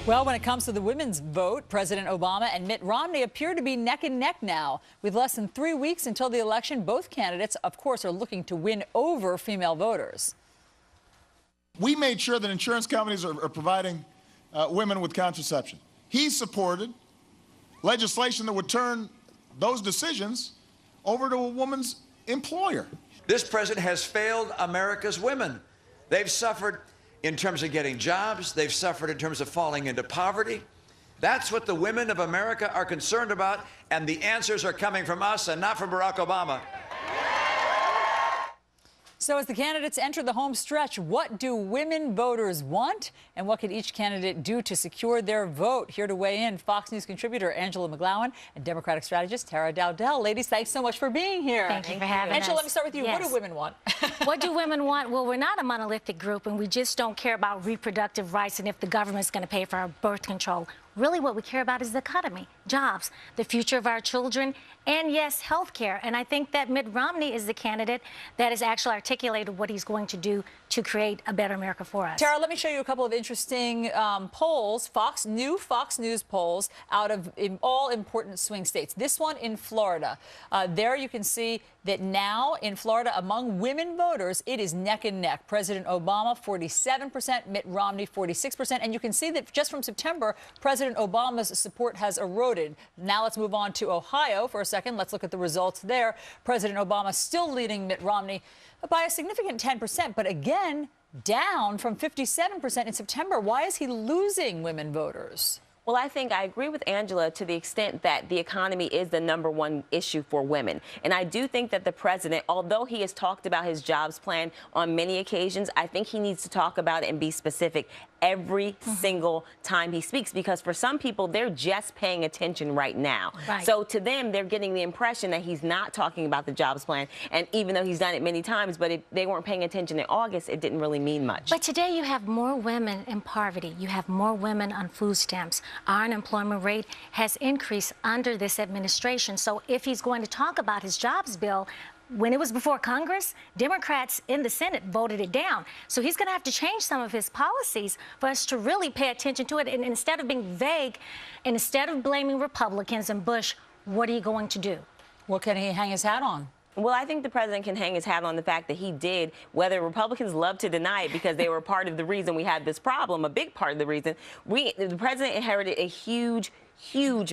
Well, when it comes to the women's vote, President Obama and Mitt Romney appear to be neck and neck now. With less than 3 weeks until the election, both candidates, of course, are looking to win over female voters. We made sure that insurance companies are providing women with contraception. He supported legislation that would turn those decisions over to a woman's employer. This president has failed America's women. They've suffered in terms of getting jobs. They've suffered in terms of falling into poverty. That's what the women of America are concerned about, and the answers are coming from us and not from Barack Obama. So as the candidates enter the home stretch, what do women voters want? And what can each candidate do to secure their vote? Here to weigh in, Fox News contributor Angela McGlowan and Democratic strategist Tara Dowdell. Ladies, thanks so much for being here. Thank you for having us. Angela, let me start with you. Yes. What do women want? What do women want? Well, we're not a monolithic group, and we just don't care about reproductive rights and if the government's going to pay for our birth control. Really, what we care about is the economy, jobs, the future of our children, and yes, health care. And I think that Mitt Romney is the candidate that has actually articulated what he's going to do to create a better America for us. Tara, let me show you a couple of interesting polls, new Fox News polls out of all important swing states. This one in Florida. There you can see that now in Florida, among women voters, it is neck and neck. President Obama, 47%, Mitt Romney, 46%. And you can see that just from September, President Obama's support has eroded. Now let's move on to Ohio for a second. Let's look at the results there. President Obama still leading Mitt Romney by a significant 10%, but again, down from 57% in September. Why is he losing women voters? Well, I think I agree with Angela to the extent that the economy is the #1 issue for women. And I do think that the president, although he has talked about his jobs plan on many occasions, I think he needs to talk about it and be specific every single time he speaks, because for some people, they're just paying attention right now. Right. So to them, they're getting the impression that he's not talking about the jobs plan. And even though he's done it many times, but if they weren't paying attention in August, it didn't really mean much. But today you have more women in poverty. You have more women on food stamps. Our unemployment rate has increased under this administration. So if he's going to talk about his jobs bill, when it was before Congress, Democrats in the Senate voted it down. So he's going to have to change some of his policies for us to really pay attention to it. And instead of being vague, and instead of blaming Republicans and Bush, what are you going to do? What can he hang his hat on? Well, I think the president can hang his hat on the fact that he did, whether Republicans love to deny it because they were part of the reason we had this problem, a big part of the reason. The president inherited a huge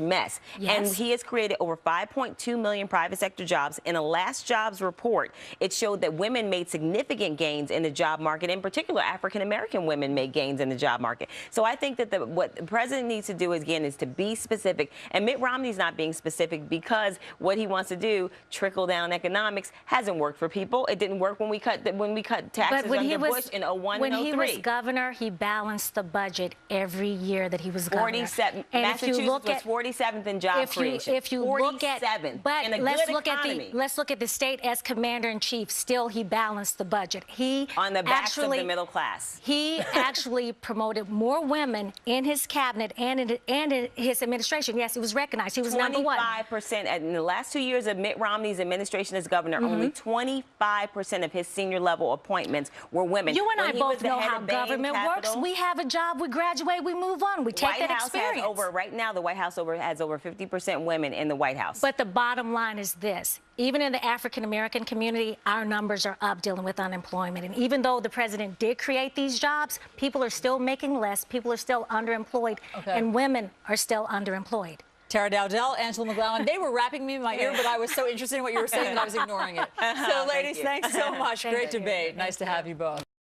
mess. Yes. And he has created over 5.2 million private sector jobs. In a last jobs report, it showed that women made significant gains in the job market. In particular, African-American women made gains in the job market. So I think that what the president needs to do, again, is to be specific. And Mitt Romney's not being specific because what he wants to do, trickle-down economics, hasn't worked for people. It didn't work when we cut taxes under Bush in 01 and 03. When he was governor, he balanced the budget every year that he was governor. 47. And Massachusetts was 47th in job creation. If you look at, but in a let's good economy. Let's look at the state as commander-in-chief. Still, he balanced the budget. He on the backs of the middle class. He actually promoted more women in his cabinet and in his administration. Yes, he was recognized. He was #1. 25% in the last 2 years of Mitt Romney's administration as governor. Only 25% of his senior level appointments were women. You and I both know how government works. We have a job, we graduate, we move on, we take that experience. Right now, the White House has over 50% women in the White House. But the bottom line is this. Even in the African-American community, our numbers are up dealing with unemployment. And even though the president did create these jobs, people are still making less, people are still underemployed, and women are still underemployed. Tara Dowdell, Angela McGlowan, they were rapping me in my ear, but I was so interested in what you were saying that I was ignoring it. So, ladies, thanks so much. Great debate. Nice to have you both.